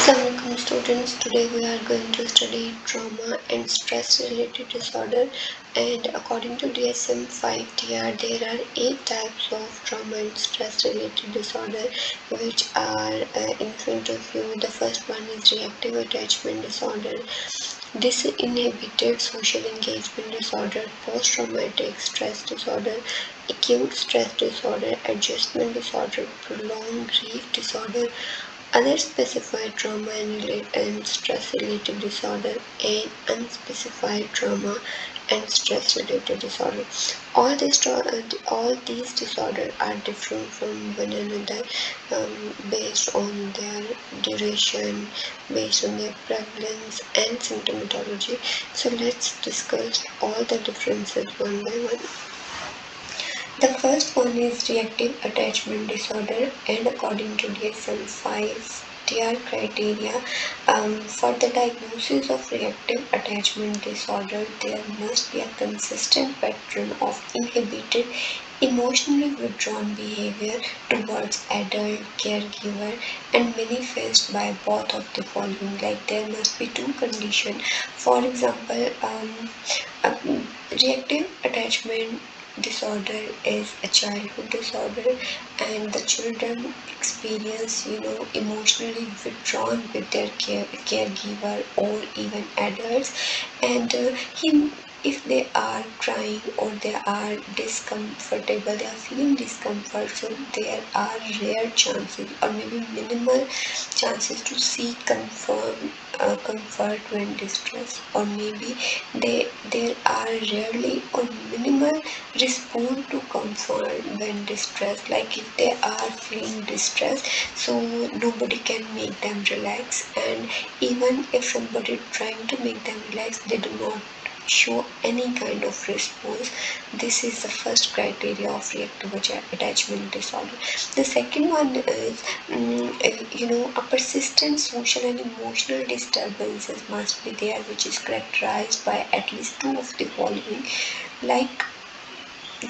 Assalamualaikum students, today we are going to study trauma and stress related disorder, and according to DSM-5-TR there are 8 types of trauma and stress related disorder which are in front of you. The first one is reactive attachment disorder, disinhibited social engagement disorder, post-traumatic stress disorder, acute stress disorder, adjustment disorder, prolonged grief disorder, other specified trauma and stress related disorder, and unspecified trauma and stress related disorder. All these disorders are different from one another based on their duration, based on their prevalence and symptomatology. So let's discuss all the differences one by one. The first one is reactive attachment disorder, and according to DSM-5-TR criteria, for the diagnosis of reactive attachment disorder, there must be a consistent pattern of inhibited, emotionally withdrawn behavior towards adult caregiver and manifest by both of the following. Like there must be two conditions. For example, reactive attachment disorder is a childhood disorder, and the children experience emotionally withdrawn with their caregiver or even adults, and if they are crying or they are discomfortable, they are feeling discomfort, so there are rare chances or maybe minimal chances to seek comfort when distressed, or maybe there are rarely or minimal respond to comfort when distressed. Like if they are feeling distressed, so nobody can make them relax, and even if somebody trying to make them relax, they do not show any kind of response. This is the first criteria of reactive attachment disorder. The second one is a persistent social and emotional disturbances must be there, which is characterized by at least two of the following. Like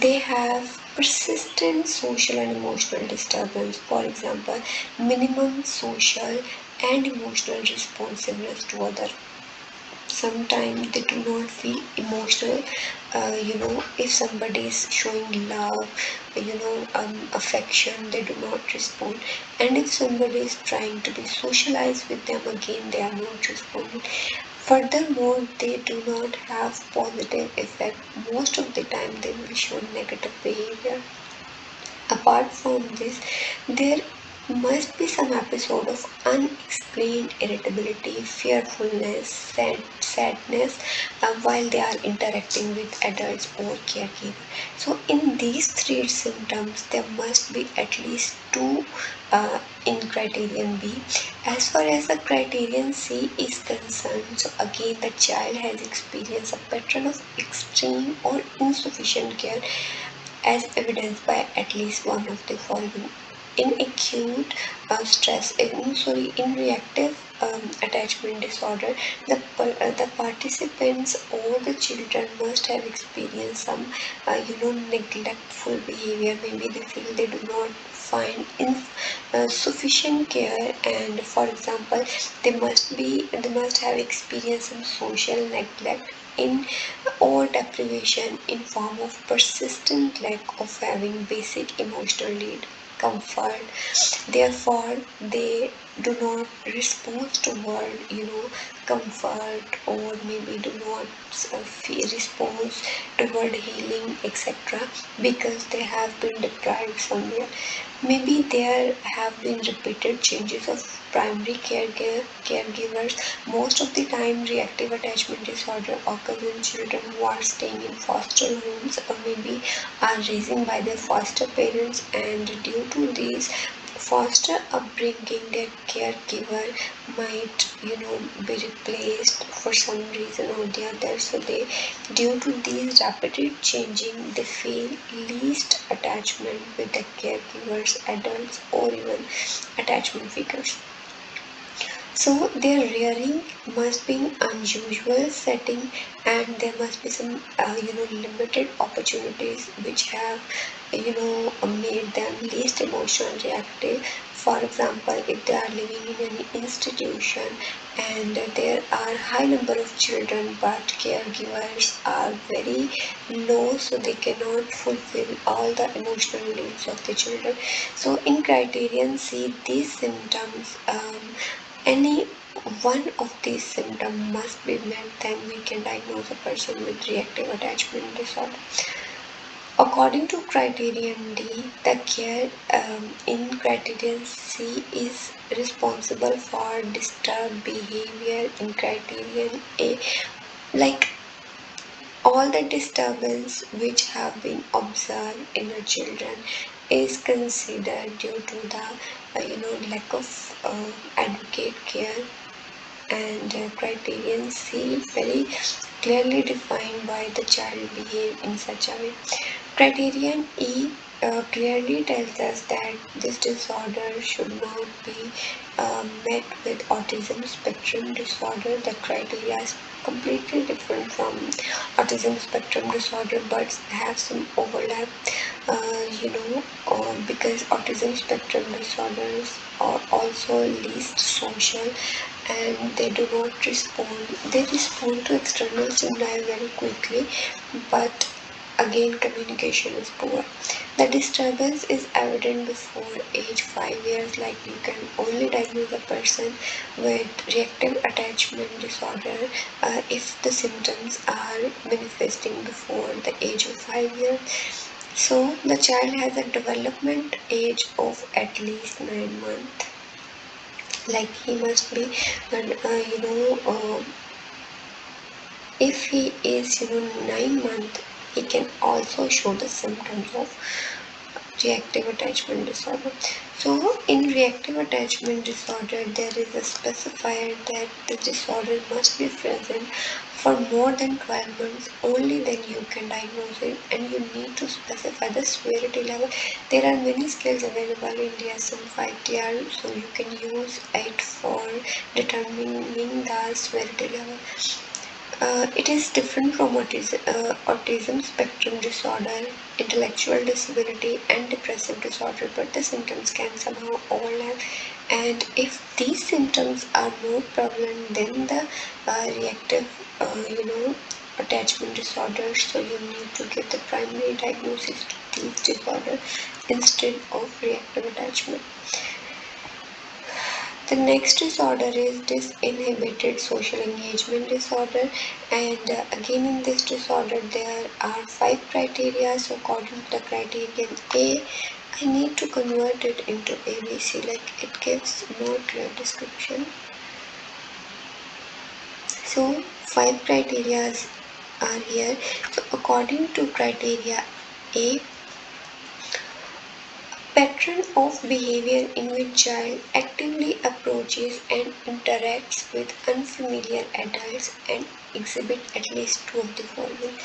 they have persistent social and emotional disturbance. For example, minimum social and emotional responsiveness to others. Sometimes they do not feel emotional. If somebody is showing love, affection, they do not respond. And if somebody is trying to be socialized with them, again they are not responding. Furthermore, they do not have positive effect. Most of the time they will show negative behavior. Apart from this, there must be some episode of unexplained irritability, fearfulness, sadness while they are interacting with adults or caregivers. So in these three symptoms, there must be at least two in criterion B. As far as the criterion C is concerned, so again the child has experienced a pattern of extreme or insufficient care as evidenced by at least one of the following. In acute in reactive attachment disorder, the participants or the children must have experienced some neglectful behavior. Maybe they feel they do not find sufficient care, and for example, they must have experienced some social neglect in or deprivation in form of persistent lack of having basic emotional need, comfort. Therefore, they do not respond toward comfort, or maybe do not response toward healing, etc., because they have been deprived somewhere. Maybe there have been repeated changes of primary caregivers. Most of the time, reactive attachment disorder occurs in children who are staying in foster homes or maybe are raised by their foster parents, and due to these foster upbringing, their caregiver might be replaced for some reason or the other. So due to these rapidly changing, they feel least attachment with the caregivers, adults, or even attachment figures. So their rearing must be in unusual setting, and there must be some limited opportunities which have made them least emotional reactive. For example, if they are living in an institution and there are high number of children but caregivers are very low, so they cannot fulfill all the emotional needs of the children. So in criterion C, these symptoms, any one of these symptoms must be met, then we can diagnose a person with reactive attachment disorder. According to criterion D, the care in criterion C is responsible for disturbed behavior. In criterion A, like all the disturbance which have been observed in the children is considered due to the lack of adequate care. And criterion C very clearly defined why the child behave in such a way. Criterion E clearly tells us that this disorder should not be met with autism spectrum disorder. The criteria is completely different from autism spectrum disorder but have some overlap, because autism spectrum disorders are also least social and they do not respond. They respond to external stimuli very quickly, but again communication is poor. The disturbance is evident before age 5 years, like you can only diagnose a person with reactive attachment disorder if the symptoms are manifesting before the age of 5 years. So the child has a development age of at least 9 months. Like he must be, if he is 9 months, he can also show the symptoms of reactive attachment disorder. So in reactive attachment disorder, there is a specifier that the disorder must be present for more than 12 months. Only then you can diagnose it, and you need to specify the severity level. There are many scales available in DSM-5-TR, so you can use it for determining the severity level. It is different from autism spectrum disorder, intellectual disability, and depressive disorder, but the symptoms can somehow overlap. And if these symptoms are more prevalent than the reactive, attachment disorder, so you need to give the primary diagnosis to these disorders instead of reactive attachment. The next disorder is disinhibited social engagement disorder, and again in this disorder there are 5 criteria. So according to the criterion A, I need to convert it into ABC, like it gives more clear description. So 5 criteria are here. So according to criteria A, pattern of behavior in which child actively approaches and interacts with unfamiliar adults and exhibit at least 2 of the following.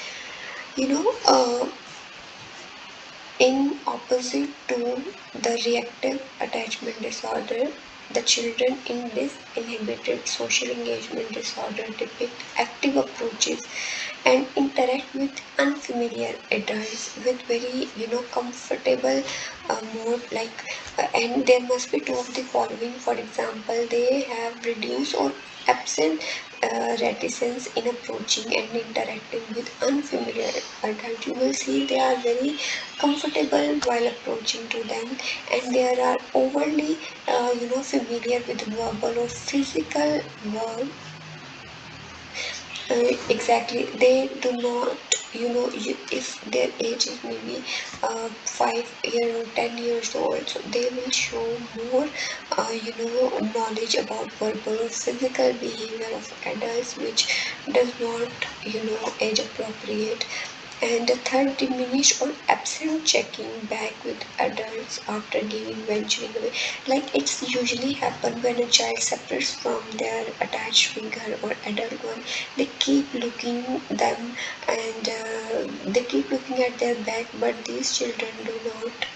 In opposite to the reactive attachment disorder, the children in this inhibited social engagement disorder depict active approaches and interact with unfamiliar adults with very comfortable mode, and there must be 2 of the following. For example, they have reduced or absent reticence in approaching and interacting with unfamiliar adults. You will see they are very comfortable while approaching to them, and they are overly familiar with verbal or physical verb. Exactly, they do not, if their age is maybe 5 years or 10 years old, so they will show more, knowledge about verbal or physical behavior of adults, which does not, age appropriate. And the third, diminished or absent checking back with adults after giving venturing away. Like it's usually happen when a child separates from their attached figure or adult one. They keep looking them, and they keep looking at their bag, but these children do not,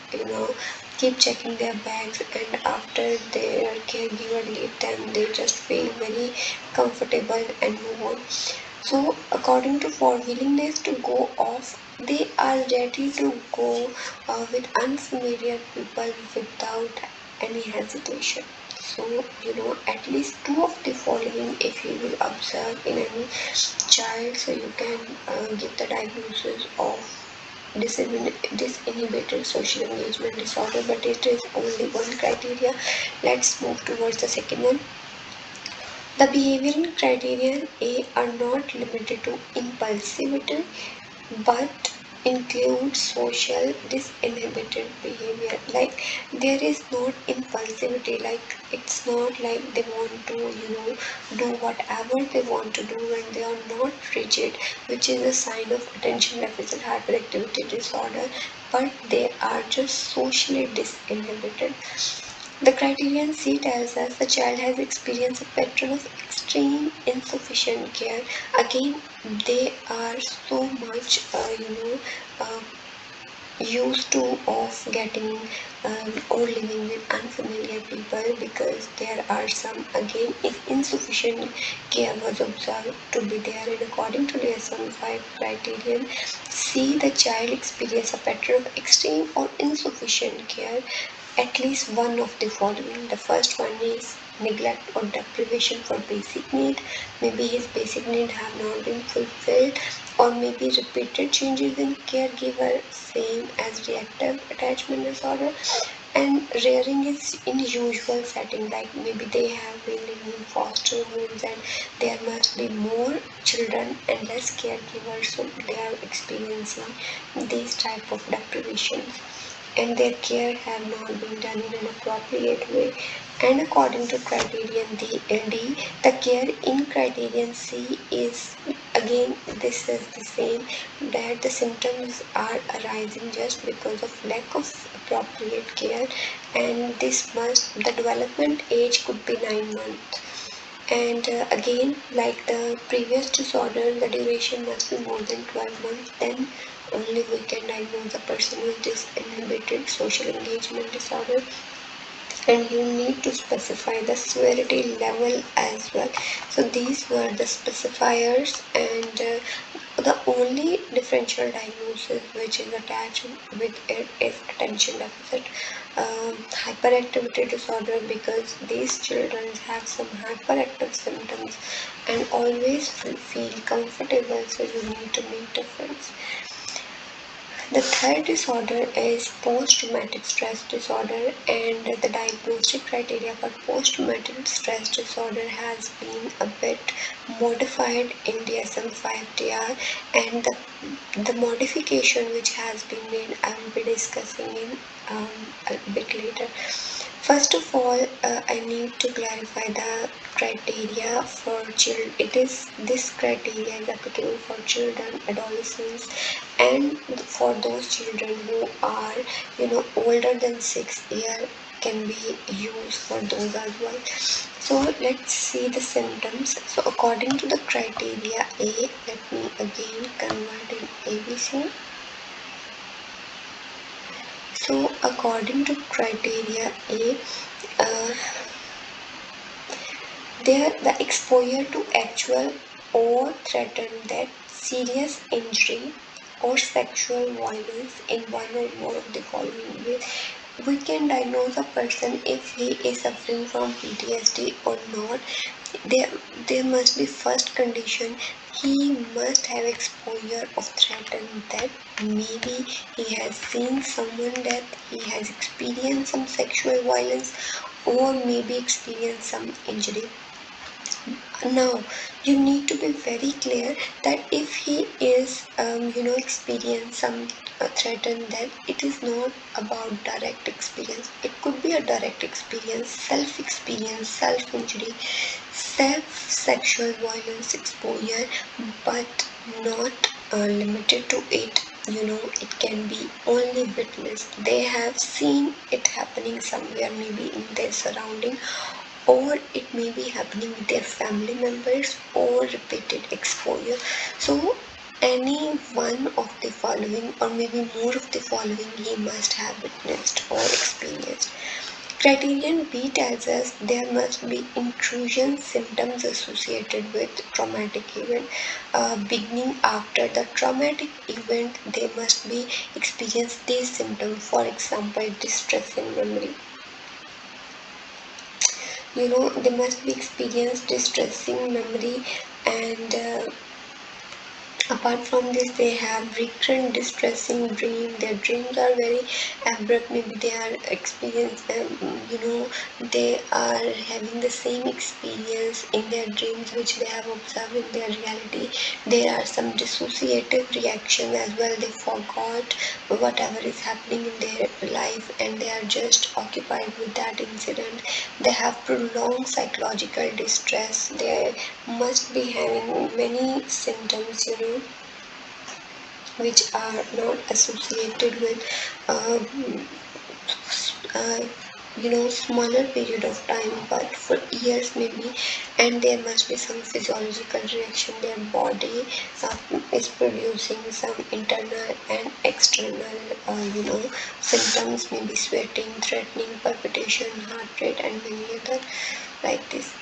keep checking their bags, and after their caregiver leave them, they just feel very comfortable and move on. So according to for willingness to go off, they are ready to go with unfamiliar people without any hesitation. So at least two of the following if you will observe in any child, so you can give the diagnosis of disinhibited social engagement disorder, but it is only one criteria. Let's move towards the second one. The behavioral criteria A are not limited to impulsivity but include social disinhibited behavior. Like there is not impulsivity, like it's not like they want to do whatever they want to do, and they are not rigid, which is a sign of attention deficit hyperactivity disorder, but they are just socially disinhibited. The criterion C tells us the child has experienced a pattern of extreme insufficient care. Again, they are so much, uh, used to of getting or living with unfamiliar people, because there are some, again, if insufficient care was observed to be there, and according to DSM-5 criterion, see the child experience a pattern of extreme or insufficient care, at least one of the following. The first one is neglect or deprivation for basic need. Maybe his basic need have not been fulfilled, or maybe repeated changes in caregiver, same as reactive attachment disorder. And rearing is in usual setting, like maybe they have been living in foster homes and there must be more children and less caregivers, so they are experiencing these type of deprivations, and their care have not been done in an appropriate way. And according to criterion D, the care in criterion C is, again, this is the same, that the symptoms are arising just because of lack of appropriate care, and the development age could be 9 months. And again, like the previous disorder, the duration must be more than 12 months, then only we can diagnose a person with disinhibited social engagement disorder. And you need to specify the severity level as well. So these were the specifiers, and the only differential diagnosis which is attached with it is attention deficit hyperactivity disorder, because these children have some hyperactive symptoms and always feel comfortable, so you need to make difference. The third disorder is post-traumatic stress disorder, and the diagnostic criteria for post-traumatic stress disorder has been a bit modified in DSM-5-TR, and the modification which has been made I will be discussing in a bit later. First of all, I need to clarify the criteria for children. This criteria is applicable for children, adolescents, and for those children who are older than 6 years can be used for those as well. So let's see the symptoms. So according to the criteria A, let me again convert in ABC. So according to criteria A, uh, there the exposure to actual or threatened death, serious injury, or sexual violence in one or more of the following ways. We can diagnose a person if he is suffering from PTSD or not. There must be first condition, he must have exposure of threatened death. Maybe he has seen someone dead, he has experienced some sexual violence, or maybe experienced some injury. Now, you need to be very clear that if he is, experience some threatened death, it is not about direct experience. It could be a direct experience, self-injury, self-sexual violence exposure, but not limited to it. It can be only witnessed. They have seen it happening somewhere, maybe in their surrounding, or it may be happening with their family members, or repeated exposure. So any one of the following, or maybe more of the following, he must have witnessed or experienced. Criterion B tells us there must be intrusion symptoms associated with traumatic event. Beginning after the traumatic event, they must be experience these symptoms. For example, distressing memory. They must be experience distressing memory, and apart from this, they have recurrent distressing dream. Their dreams are very abrupt. Maybe they are they are having the same experience in their dreams which they have observed in their reality. There are some dissociative reaction as well. They forgot whatever is happening in their life and they are just occupied with that incident. They have prolonged psychological distress. They must be having many symptoms, which are not associated with uh, uh, smaller period of time, but for years maybe. And there must be some physiological reaction. Their body is producing some internal and external symptoms, maybe sweating, threatening, palpitation, heart rate, and many other like this.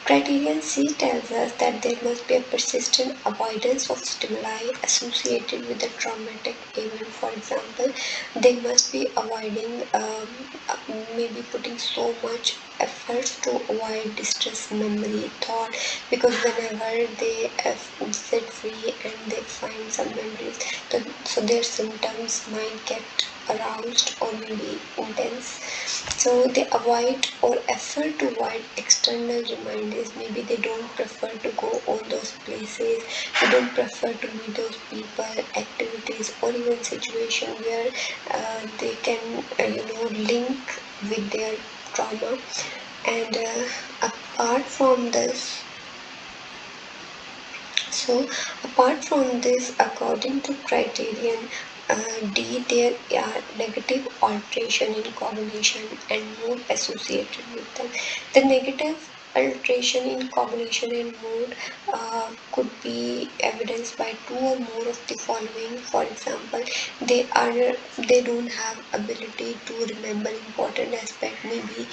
Criterion C tells us that there must be a persistent avoidance of stimuli associated with a traumatic event. For example, they must be avoiding, maybe putting so much efforts to avoid distress memory thought, because whenever they sit free and they find some memories, so their symptoms might get aroused or maybe intense. So they avoid or effort to avoid external reminders. Maybe they don't prefer to go on those places. They don't prefer to meet those people, activities, or even situation where they can, link with their trauma. And apart from this, so apart from this, according to criterion D, there are negative alteration in cognition and mood associated with them. The negative alteration in cognition and mood could be evidenced by two or more of the following. For example, they don't have ability to remember important aspect. Maybe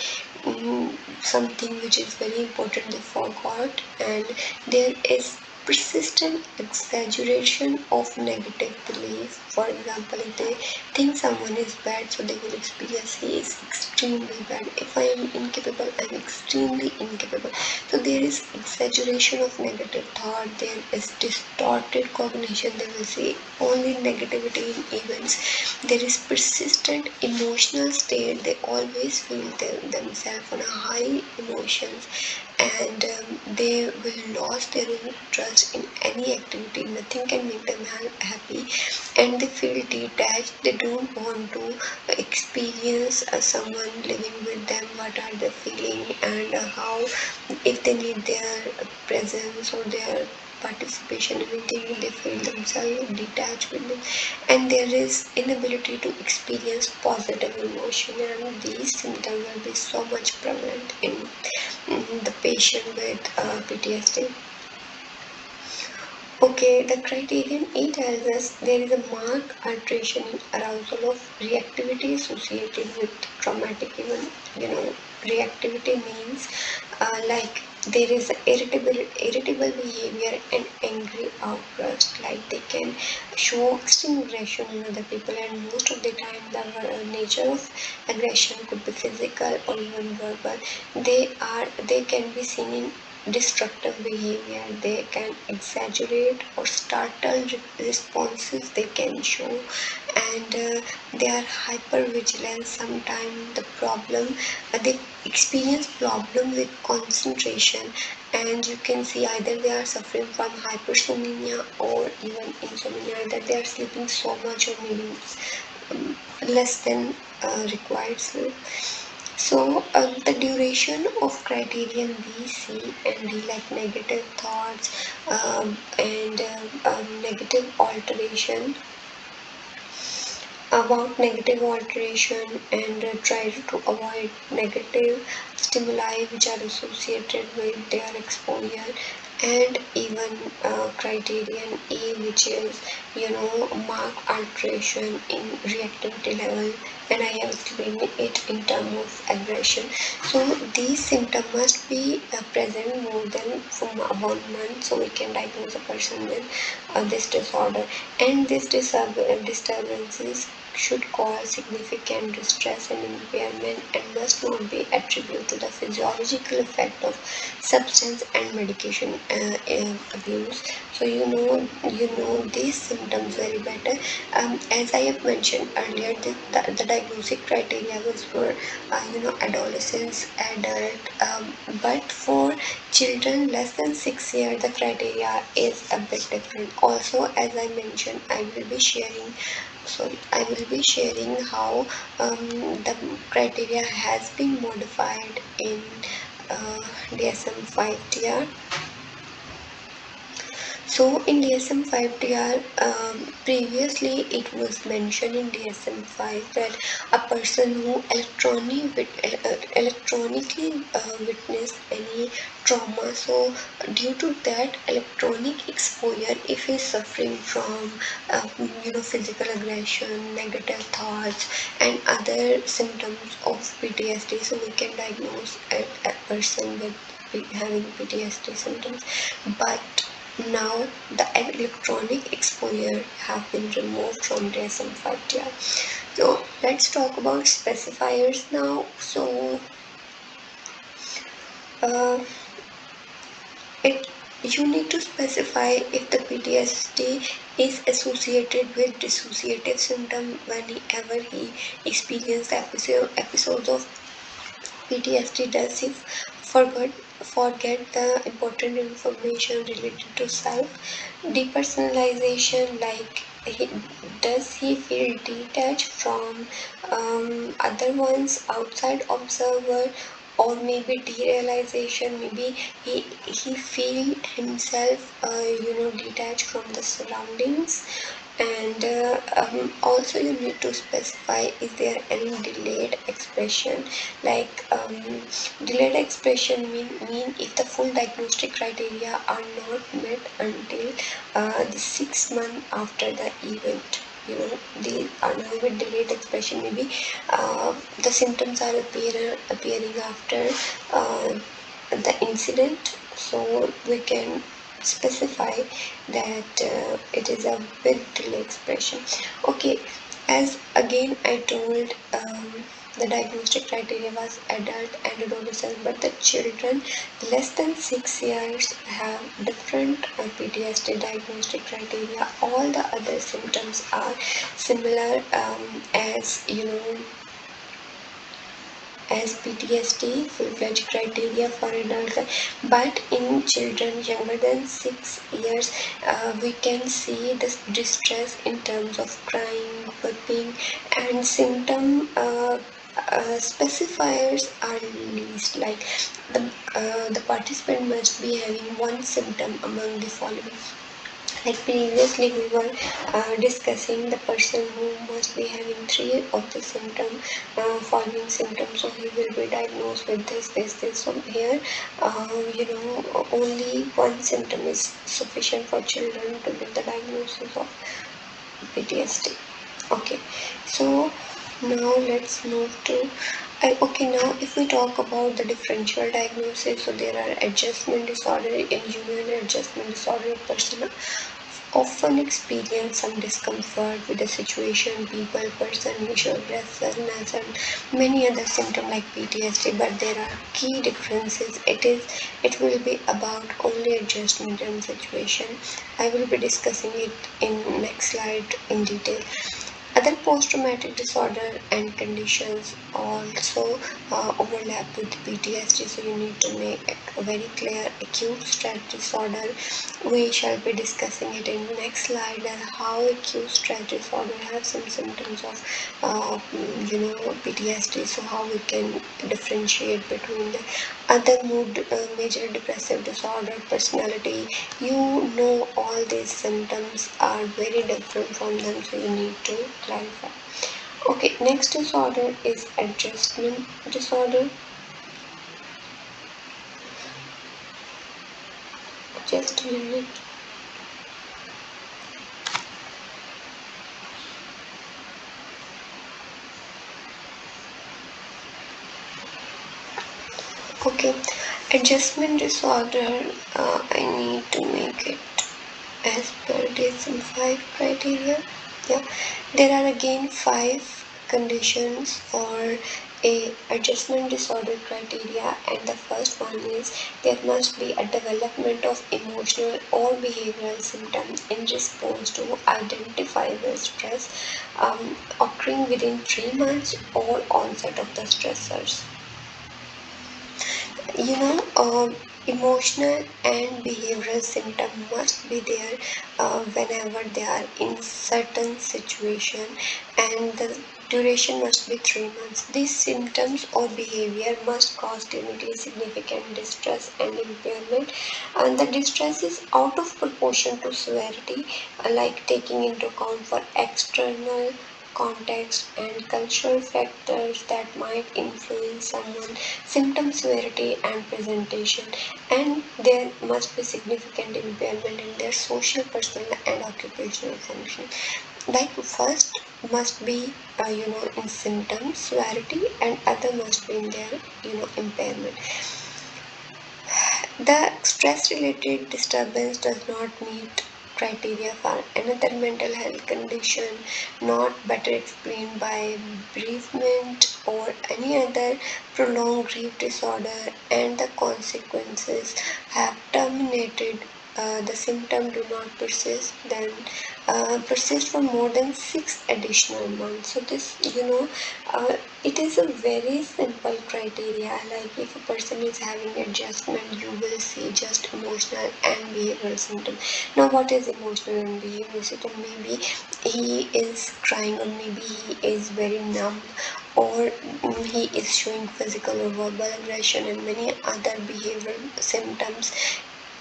something which is very important they forgot, and there is persistent exaggeration of negative belief. For example, if they think someone is bad, so they will experience he is extremely bad. If I am incapable, I am extremely incapable. So there is exaggeration of negative thought. There is distorted cognition. They will see only negativity in events. There is persistent emotional state. They always feel themselves on a high emotions, and they will lose their interest in any activity. Nothing can make them happy, and they feel detached. They don't want to experience someone living with them, what are they feeling, and how, if they need their presence or their participation, anything, they feel themselves detached with them. And there is inability to experience positive emotion, and these symptoms will be so much prevalent in the patient with PTSD. Okay, the criterion E tells us there is a marked alteration in arousal of reactivity associated with traumatic event. Reactivity means like there is irritable behavior and angry outburst. Like they can show extreme aggression on other people, and most of the time the nature of aggression could be physical or even verbal. They can be seen in destructive behavior. They can exaggerate or startle responses they can show, and they are hyper vigilant. Sometimes the problem, they experience problem with concentration, and you can see either they are suffering from hypersomnia or even insomnia, that they are sleeping so much or maybe less than required sleep. So the duration of criterion B, C, and D, like negative thoughts and negative alteration, about negative alteration, and try to avoid negative stimuli which are associated with their exposure. and even criterion A, which is mark alteration in reactivity level, and I have explained it in terms of aggression. So these symptoms must be present more than from 1 month, so we can diagnose a person with this disorder. And these disturbances should cause significant distress and impairment and must not be attributed to the physiological effect of substance and medication abuse. So you know these symptoms very better. As I have mentioned earlier, the diagnostic criteria was for adolescents, adult, but for children less than 6 years, the criteria is a bit different. Also, as I mentioned, I will be sharing how the criteria has been modified in DSM-5-TR. So in DSM-5-TR, previously it was mentioned in DSM-5 that a person who electronically witnessed any trauma, so due to that electronic exposure, if he is suffering from physical aggression, negative thoughts, and other symptoms of PTSD, so we can diagnose a person with having PTSD symptoms. But now the electronic exposure have been removed from DSM-5-TR. So let's talk about specifiers now. So uh, it you need to specify if the PTSD is associated with dissociative symptom whenever he experiences episodes of PTSD. Does he forget the important information related to self? Depersonalization, like does he feel detached from other ones, outside observer, or maybe derealization, maybe he feel himself detached from the surroundings. And also you need to specify, is there any delayed expression, like delayed expression mean if the full diagnostic criteria are not met until the 6 months after the event. They are now with delayed expression, maybe the symptoms are appearing after the incident, so we can specify that it is a with delay expression. Okay, as again I told, the diagnostic criteria was adult and adolescent, but the children less than 6 years have different PTSD diagnostic criteria. All the other symptoms are similar, as PTSD, full-fledged criteria for adults, but in children younger than 6 years, we can see this distress in terms of crying, weeping, and symptom specifiers are least, like the participant must be having one symptom among the following. Like previously, we were discussing the person who must be having three of the following symptoms, so he will be diagnosed with this. So here, only one symptom is sufficient for children to get the diagnosis of PTSD. Okay, so now let's move to. Okay, now if we talk about the differential diagnosis, so there are adjustment disorder. In human adjustment disorder, person often experience some discomfort with the situation, person who show restlessness and many other symptoms like PTSD, but there are key differences. It will be about only adjustment and situation. I will be discussing it in next slide in detail. Other post-traumatic disorder and conditions also overlap with PTSD, so you need to make it very clear. Acute stress disorder, we shall be discussing it in the next slide, and how acute stress disorder have some symptoms of PTSD, so how we can differentiate between the other mood, major depressive disorder, personality. All these symptoms are very different from them, so you need to clarify. Okay, next disorder is adjustment disorder. Just a minute. Okay, adjustment disorder, I need to make it as per DSM-5 criteria. Yeah, there are again 5 conditions for a adjustment disorder criteria, and the first one is there must be a development of emotional or behavioral symptoms in response to identifiable stress occurring within 3 months or onset of the stressors. you know Emotional and behavioral symptom must be there whenever they are in certain situation, and the duration must be 3 months. These symptoms or behavior must cause clinically significant distress and impairment, and the distress is out of proportion to severity, like taking into account for external context and cultural factors that might influence someone's symptom severity and presentation, and there must be significant impairment in their social, personal, and occupational function. Like first must be in symptom severity, and other must be in their impairment. The stress-related disturbance does not meet criteria for another mental health condition not better explained by bereavement or any other prolonged grief disorder, and the consequences have terminated. The symptom do not persist for more than 6 additional months. So this, it is a very simple criteria. Like if a person is having adjustment, you will see just emotional and behavioral symptom. Now, what is emotional and behavioral symptom? Maybe he is crying, or maybe he is very numb, or he is showing physical or verbal aggression and many other behavioral symptoms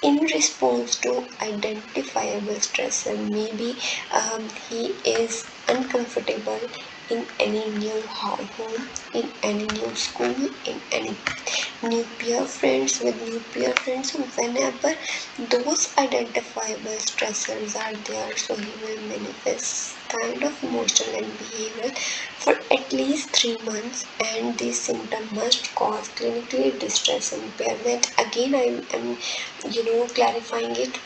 in response to identifiable stress, and maybe he is uncomfortable in any new home, in any new school, in any new peer friends, with new peer friends. So whenever those identifiable stressors are there, so he will manifest kind of emotional and behavioral for at least 3 months, and this symptom must cause clinically distress and impairment. Again, I am clarifying it,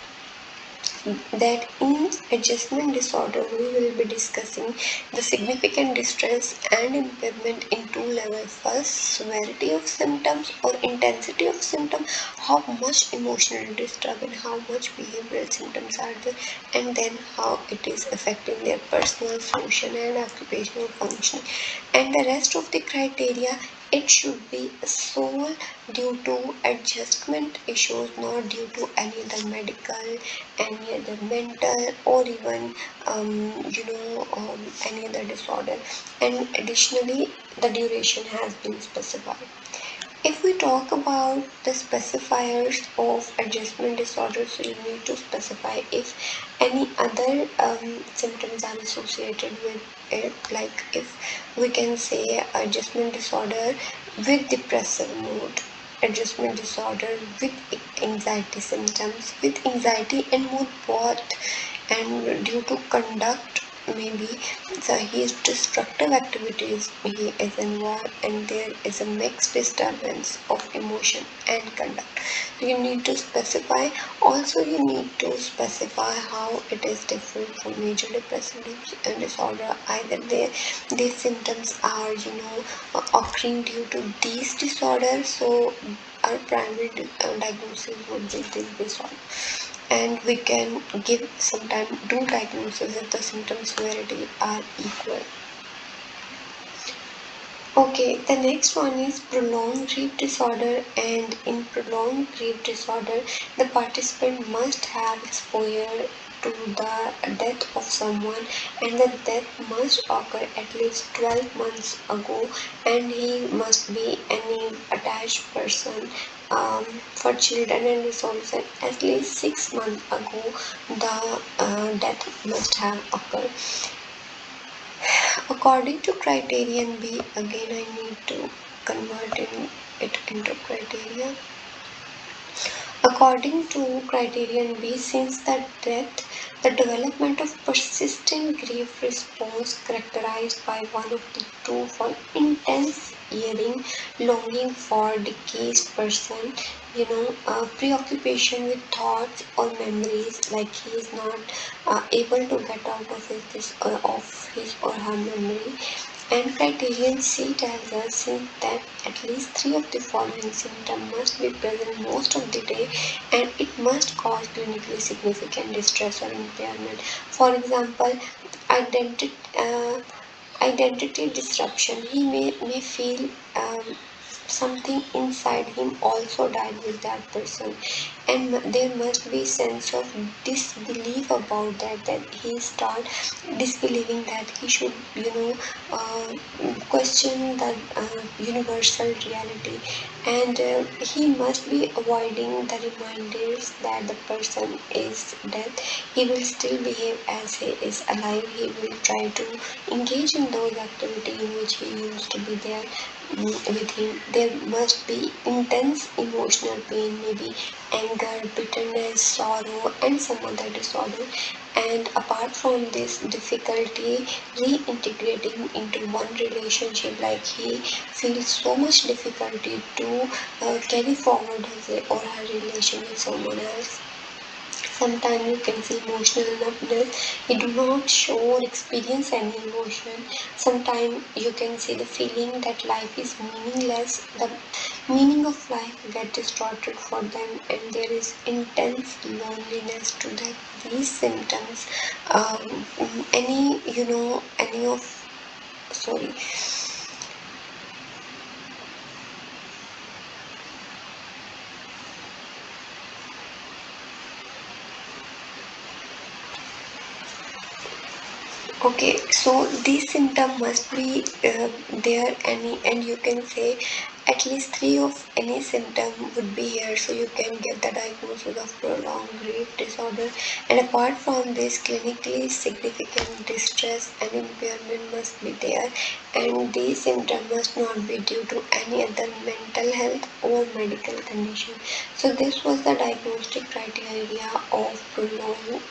that in adjustment disorder we will be discussing the significant distress and impairment in two levels. First, severity of symptoms or intensity of symptom, how much emotional distress and how much behavioral symptoms are there, and then how it is affecting their personal, social, and occupational functioning. And the rest of the criteria, it should be sole due to adjustment issues, not due to any other medical, any other mental, or even any other disorder. And additionally, the duration has been specified. If we talk about the specifiers of adjustment disorder, so you need to specify if any other symptoms are associated with it, like if we can say adjustment disorder with depressive mood, adjustment disorder with anxiety symptoms, with anxiety and mood both, and due to conduct, maybe so his destructive activities he is involved, and there is a mixed disturbance of emotion and conduct. So you need to specify. Also, you need to specify how it is different from major depressive disorder. Either these symptoms are occurring due to these disorders, so our primary diagnosis would be this disorder, and we can give sometime do diagnosis if the symptom severity are equal. Okay, the next one is prolonged grief disorder, and in prolonged grief disorder, the participant must have exposure to the death of someone, and the death must occur at least 12 months ago, and he must be any attached person. For children and adults, at least 6 months ago, the death must have occurred. According to criterion B, again I need to convert it into criteria. According to criterion B, since the death, the development of persistent grief response characterized by one of the two for intense yearning, longing for deceased person, preoccupation with thoughts or memories, like he is not able to get out of his or her memory. And criterion C tells us that at least three of the following symptoms must be present most of the day, and it must cause clinically significant distress or impairment. For example, identity, uh, identity disruption. He may feel something inside him also died with that person, and there must be sense of disbelief about that he start disbelieving that he should uh, question the universal reality, and he must be avoiding the reminders that the person is dead. He will still behave as he is alive. He will try to engage in those activities in which he used to be there with him. There must be intense emotional pain, maybe anger, bitterness, sorrow, and some other disorder. And apart from this, difficulty reintegrating into one relationship, like he feels so much difficulty to carry forward his or her relation with someone else. Sometimes you can see emotional numbness. You do not show or experience any emotion. Sometimes you can see the feeling that life is meaningless. The meaning of life get distorted for them, and there is intense loneliness to them. These symptoms, any of sorry. Okay, so these symptoms must be there, and you can say at least three of any symptom would be here, so you can get the diagnosis of prolonged grief disorder. And apart from this, clinically significant distress and impairment must be there, and these symptoms must not be due to any other mental health or medical condition. So this was the diagnostic criteria of prolonged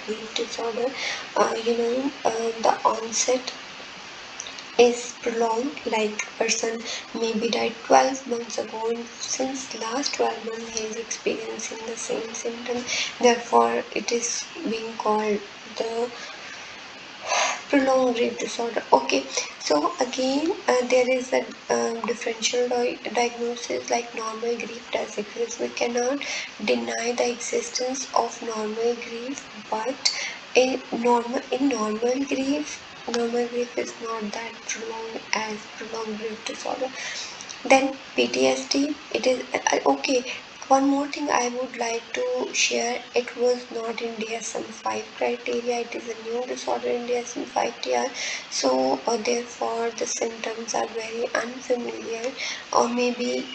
grief disorder. The onset is prolonged, like person maybe died 12 months ago, and since last 12 months he is experiencing the same symptom. Therefore, it is being called the prolonged grief disorder. Okay, so again, there is a differential diagnosis, like normal grief does exist. We cannot deny the existence of normal grief, but normal grief is not that prolonged as prolonged grief disorder. Then PTSD, it is okay. One more thing I would like to share, it was not in DSM-5 criteria, it is a new disorder in DSM-5-TR, so therefore the symptoms are very unfamiliar, or maybe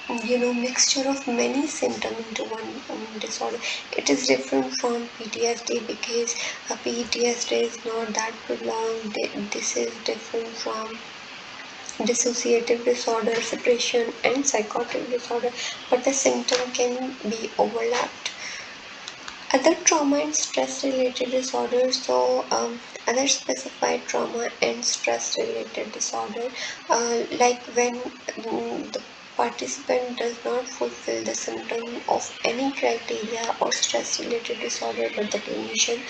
mixture of many symptoms into one disorder. It is different from PTSD because PTSD is not that prolonged. This is different from dissociative disorder, depression, and psychotic disorder, but the symptom can be overlapped. Other trauma and stress related disorders, so other specified trauma and stress related disorder, like when the participant does not fulfill the symptom of any criteria or stress related disorder, but the clinician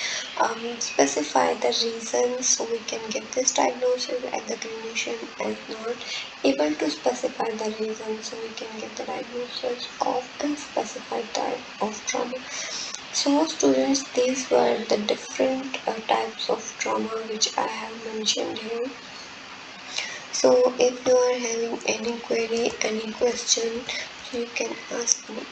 specify the reasons, so we can get this diagnosis, and the clinician is not able to specify the reason, so we can get the diagnosis of unspecified type of trauma. So students, these were the different types of trauma which I have mentioned here. So if you are having any query, any question, you can ask me.